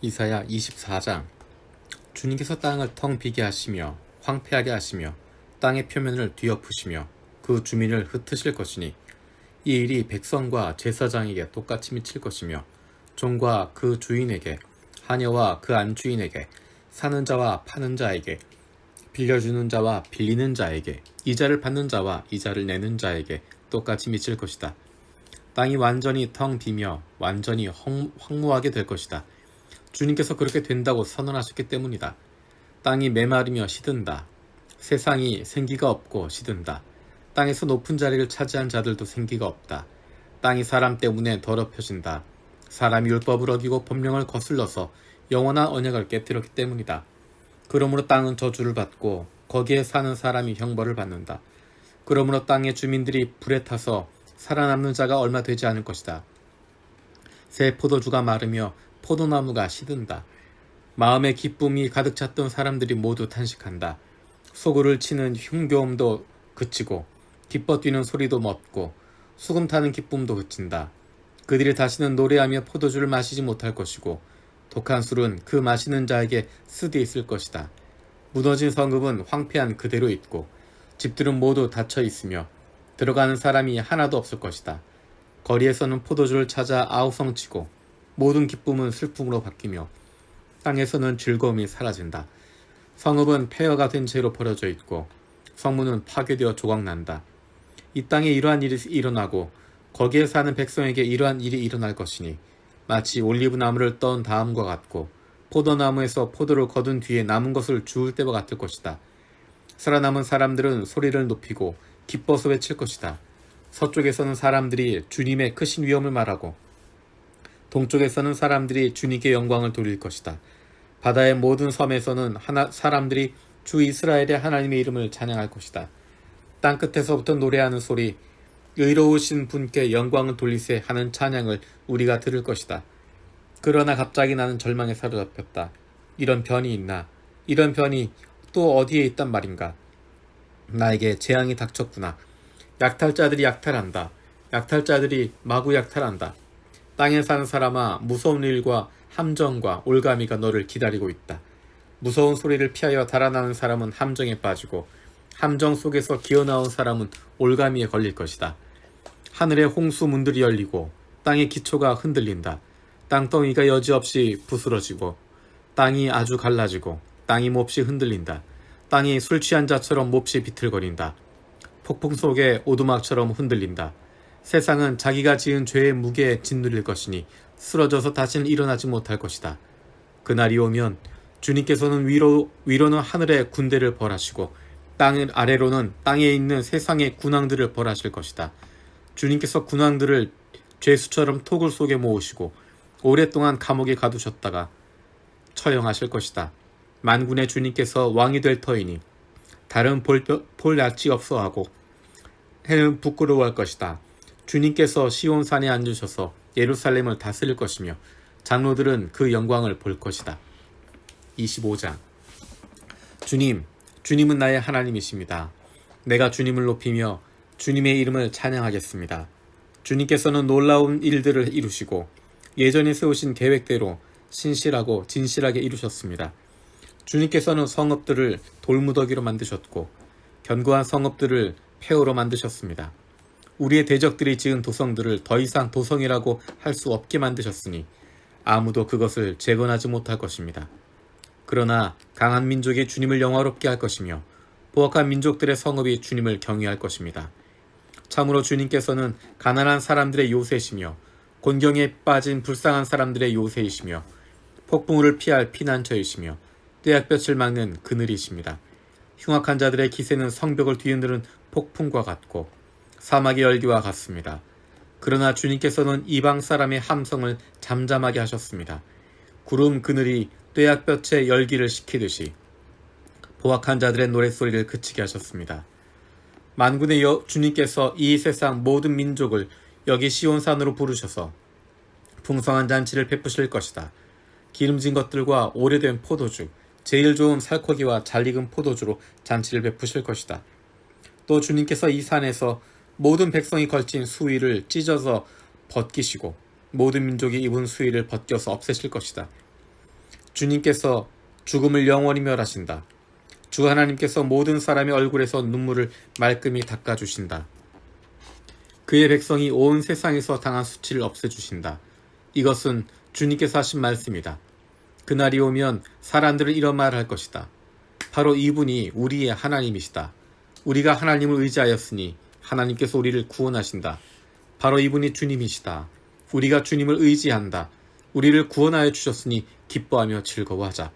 이사야 24장. 주님께서 땅을 텅 비게 하시며 황폐하게 하시며 땅의 표면을 뒤엎으시며 그 주민을 흩으실 것이니 이 일이 백성과 제사장에게 똑같이 미칠 것이며 종과 그 주인에게 하녀와 그 안주인에게 사는 자와 파는 자에게 빌려주는 자와 빌리는 자에게 이자를 받는 자와 이자를 내는 자에게 똑같이 미칠 것이다. 땅이 완전히 텅 비며 완전히 황무하게 될 것이다. 주님께서 그렇게 된다고 선언하셨기 때문이다. 땅이 메마르며 시든다. 세상이 생기가 없고 시든다. 땅에서 높은 자리를 차지한 자들도 생기가 없다. 땅이 사람 때문에 더럽혀진다. 사람이 율법을 어기고 법령을 거슬러서 영원한 언약을 깨뜨렸기 때문이다. 그러므로 땅은 저주를 받고 거기에 사는 사람이 형벌을 받는다. 그러므로 땅의 주민들이 불에 타서 살아남는 자가 얼마 되지 않을 것이다. 새 포도주가 마르며 포도나무가 시든다. 마음의 기쁨이 가득 찼던 사람들이 모두 탄식한다. 소굴을 치는 흉교음도 그치고 기뻐 뛰는 소리도 멎고 수금 타는 기쁨도 그친다. 그들이 다시는 노래하며 포도주를 마시지 못할 것이고 독한 술은 그 마시는 자에게 쓰디 있을 것이다. 무너진 성읍은 황폐한 그대로 있고 집들은 모두 닫혀 있으며 들어가는 사람이 하나도 없을 것이다. 거리에서는 포도주를 찾아 아우성치고 모든 기쁨은 슬픔으로 바뀌며 땅에서는 즐거움이 사라진다. 성읍은 폐허가 된 채로 버려져 있고 성문은 파괴되어 조각난다. 이 땅에 이러한 일이 일어나고 거기에 사는 백성에게 이러한 일이 일어날 것이니 마치 올리브 나무를 떤 다음과 같고 포도나무에서 포도를 거둔 뒤에 남은 것을 주울 때와 같을 것이다. 살아남은 사람들은 소리를 높이고 기뻐서 외칠 것이다. 서쪽에서는 사람들이 주님의 크신 위엄을 말하고 동쪽에서는 사람들이 주님께 영광을 돌릴 것이다. 바다의 모든 섬에서는 사람들이 주 이스라엘의 하나님의 이름을 찬양할 것이다. 땅끝에서부터 노래하는 소리, 의로우신 분께 영광을 돌리세 하는 찬양을 우리가 들을 것이다. 그러나 갑자기 나는 절망에 사로잡혔다. 이런 변이 있나? 이런 변이 또 어디에 있단 말인가? 나에게 재앙이 닥쳤구나. 약탈자들이 약탈한다. 약탈자들이 마구 약탈한다. 땅에 사는 사람아, 무서운 일과 함정과 올가미가 너를 기다리고 있다. 무서운 소리를 피하여 달아나는 사람은 함정에 빠지고 함정 속에서 기어나온 사람은 올가미에 걸릴 것이다. 하늘의 홍수 문들이 열리고 땅의 기초가 흔들린다. 땅덩이가 여지없이 부스러지고 땅이 아주 갈라지고 땅이 몹시 흔들린다. 땅이 술 취한 자처럼 몹시 비틀거린다. 폭풍 속에 오두막처럼 흔들린다. 세상은 자기가 지은 죄의 무게에 짓누릴 것이니 쓰러져서 다시는 일어나지 못할 것이다. 그날이 오면 주님께서는 위로는 하늘의 군대를 벌하시고 땅 아래로는 땅에 있는 세상의 군왕들을 벌하실 것이다. 주님께서 군왕들을 죄수처럼 토굴 속에 모으시고 오랫동안 감옥에 가두셨다가 처형하실 것이다. 만군의 주님께서 왕이 될 터이니 다른 볼낯이 없어하고 해는 부끄러워할 것이다. 주님께서 시온산에 앉으셔서 예루살렘을 다스릴 것이며 장로들은 그 영광을 볼 것이다. 25장. 주님은 나의 하나님이십니다. 내가 주님을 높이며 주님의 이름을 찬양하겠습니다. 주님께서는 놀라운 일들을 이루시고 예전에 세우신 계획대로 신실하고 진실하게 이루셨습니다. 주님께서는 성읍들을 돌무더기로 만드셨고 견고한 성읍들을 폐허로 만드셨습니다. 우리의 대적들이 지은 도성들을 더 이상 도성이라고 할 수 없게 만드셨으니 아무도 그것을 재건하지 못할 것입니다. 그러나 강한 민족이 주님을 영화롭게 할 것이며 포악한 민족들의 성읍이 주님을 경외할 것입니다. 참으로 주님께서는 가난한 사람들의 요새이시며 곤경에 빠진 불쌍한 사람들의 요새이시며 폭풍우를 피할 피난처이시며 떼약볕을 막는 그늘이십니다. 흉악한 자들의 기세는 성벽을 뒤흔드는 폭풍과 같고 사막의 열기와 같습니다. 그러나 주님께서는 이방 사람의 함성을 잠잠하게 하셨습니다. 구름 그늘이 떼약볕의 열기를 식히듯이 포악한 자들의 노랫소리를 그치게 하셨습니다. 만군의 주님께서 이 세상 모든 민족을 여기 시온산으로 부르셔서 풍성한 잔치를 베푸실 것이다. 기름진 것들과 오래된 포도주, 제일 좋은 살코기와 잘 익은 포도주로 잔치를 베푸실 것이다. 또 주님께서 이 산에서 모든 백성이 걸친 수의를 찢어서 벗기시고 모든 민족이 입은 수의를 벗겨서 없애실 것이다. 주님께서 죽음을 영원히 멸하신다. 주 하나님께서 모든 사람의 얼굴에서 눈물을 말끔히 닦아주신다. 그의 백성이 온 세상에서 당한 수치를 없애주신다. 이것은 주님께서 하신 말씀이다. 그날이 오면 사람들은 이런 말을 할 것이다. 바로 이분이 우리의 하나님이시다. 우리가 하나님을 의지하였으니 하나님께서 우리를 구원하신다. 바로 이분이 주님이시다. 우리가 주님을 의지한다. 우리를 구원하여 주셨으니 기뻐하며 즐거워하자.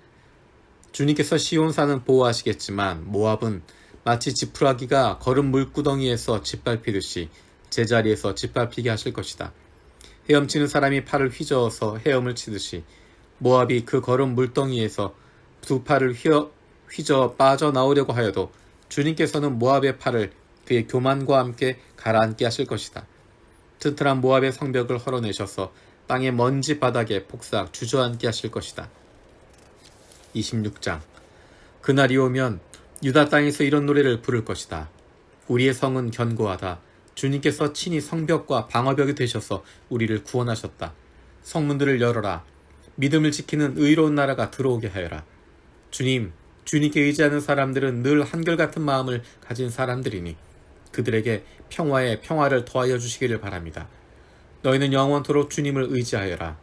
주님께서 시온산은 보호하시겠지만 모압은 마치 지푸라기가 거른 물구덩이에서 짓밟히듯이 제자리에서 짓밟히게 하실 것이다. 헤엄치는 사람이 팔을 휘저어서 헤엄을 치듯이 모압이 그 거른 물덩이에서 두 팔을 휘저어 빠져나오려고 하여도 주님께서는 모압의 팔을 그의 교만과 함께 가라앉게 하실 것이다. 튼튼한 모압의 성벽을 헐어내셔서 땅의 먼지 바닥에 폭삭 주저앉게 하실 것이다. 26장. 그날이 오면 유다 땅에서 이런 노래를 부를 것이다. 우리의 성은 견고하다. 주님께서 친히 성벽과 방어벽이 되셔서 우리를 구원하셨다. 성문들을 열어라. 믿음을 지키는 의로운 나라가 들어오게 하여라. 주님께 의지하는 사람들은 늘 한결같은 마음을 가진 사람들이니 그들에게 평화에 평화를 더하여 주시기를 바랍니다. 너희는 영원토록 주님을 의지하여라.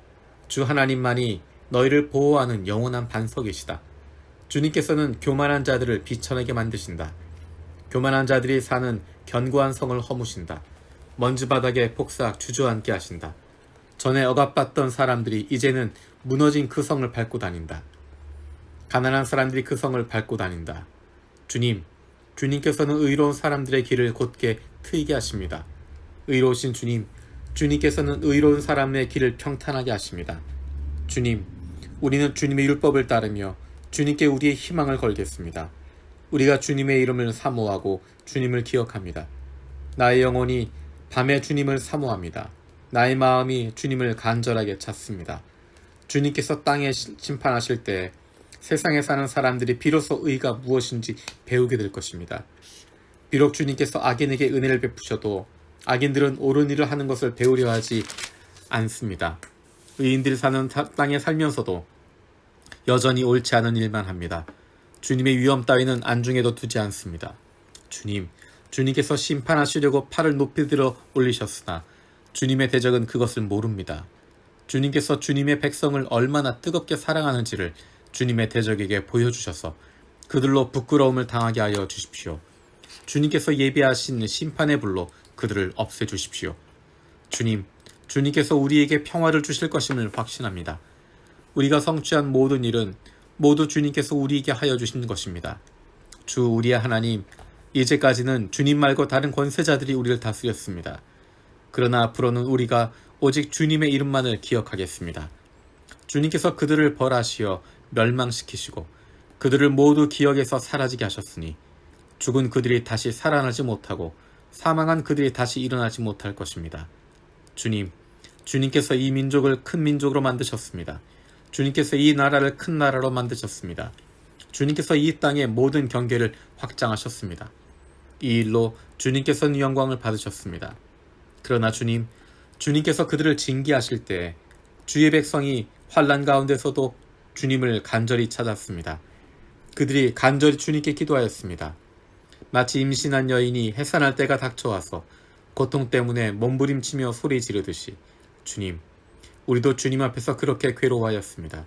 주 하나님만이 너희를 보호하는 영원한 반석이시다. 주님께서는 교만한 자들을 비천하게 만드신다. 교만한 자들이 사는 견고한 성을 허무신다. 먼지 바닥에 폭삭 주저앉게 하신다. 전에 억압받던 사람들이 이제는 무너진 그 성을 밟고 다닌다. 가난한 사람들이 그 성을 밟고 다닌다. 주님께서는 의로운 사람들의 길을 곧게 트이게 하십니다. 의로우신 주님께서는 의로운 사람의 길을 평탄하게 하십니다. 우리는 주님의 율법을 따르며 주님께 우리의 희망을 걸겠습니다. 우리가 주님의 이름을 사모하고 주님을 기억합니다. 나의 영혼이 밤에 주님을 사모합니다. 나의 마음이 주님을 간절하게 찾습니다. 주님께서 땅에 심판하실 때 세상에 사는 사람들이 비로소 의가 무엇인지 배우게 될 것입니다. 비록 주님께서 악인에게 은혜를 베푸셔도 악인들은 옳은 일을 하는 것을 배우려 하지 않습니다. 의인들이 사는 땅에 살면서도 여전히 옳지 않은 일만 합니다. 주님의 위엄 따위는 안중에도 두지 않습니다. 주님께서 심판하시려고 팔을 높이 들어 올리셨으나 주님의 대적은 그것을 모릅니다. 주님께서 주님의 백성을 얼마나 뜨겁게 사랑하는지를 주님의 대적에게 보여주셔서 그들로 부끄러움을 당하게 하여 주십시오. 주님께서 예비하신 심판의 불로 그들을 없애주십시오. 주님께서 우리에게 평화를 주실 것임을 확신합니다. 우리가 성취한 모든 일은 모두 주님께서 우리에게 하여 주신 것입니다. 주 우리의 하나님, 이제까지는 주님 말고 다른 권세자들이 우리를 다스렸습니다. 그러나 앞으로는 우리가 오직 주님의 이름만을 기억하겠습니다. 주님께서 그들을 벌하시어 멸망시키시고 그들을 모두 기억에서 사라지게 하셨으니 죽은 그들이 다시 살아나지 못하고 사망한 그들이 다시 일어나지 못할 것입니다. 주님께서 이 민족을 큰 민족으로 만드셨습니다. 주님께서 이 나라를 큰 나라로 만드셨습니다. 주님께서 이 땅의 모든 경계를 확장하셨습니다. 이 일로 주님께서는 영광을 받으셨습니다. 그러나 주님께서 그들을 징계하실 때 주의 백성이 환난 가운데서도 주님을 간절히 찾았습니다. 그들이 간절히 주님께 기도하였습니다. 마치 임신한 여인이 해산할 때가 닥쳐와서 고통 때문에 몸부림치며 소리 지르듯이 우리도 주님 앞에서 그렇게 괴로워하였습니다.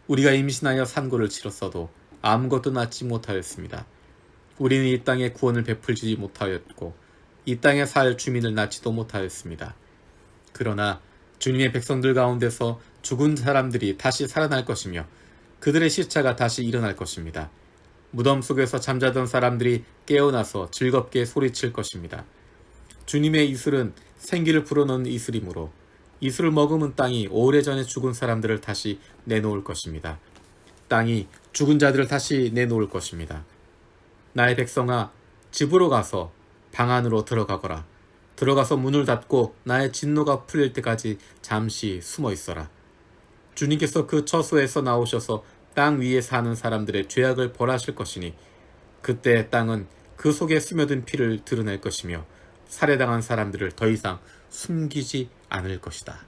우리가 임신하여 산고를 치렀어도 아무것도 낳지 못하였습니다. 우리는 이 땅에 구원을 베풀지 못하였고 이 땅에 살 주민을 낳지도 못하였습니다. 그러나 주님의 백성들 가운데서 죽은 사람들이 다시 살아날 것이며 그들의 시체가 다시 일어날 것입니다. 무덤 속에서 잠자던 사람들이 깨어나서 즐겁게 소리칠 것입니다. 주님의 이슬은 생기를 불어넣는 이슬이므로 이슬을 머금은 땅이 오래전에 죽은 사람들을 다시 내놓을 것입니다. 땅이 죽은 자들을 다시 내놓을 것입니다. 나의 백성아, 집으로 가서 방 안으로 들어가거라. 들어가서 문을 닫고 나의 진노가 풀릴 때까지 잠시 숨어 있어라. 주님께서 그 처소에서 나오셔서 땅 위에 사는 사람들의 죄악을 벌하실 것이니 그때 땅은 그 속에 스며든 피를 드러낼 것이며 살해당한 사람들을 더 이상 숨기지 않을 것이다.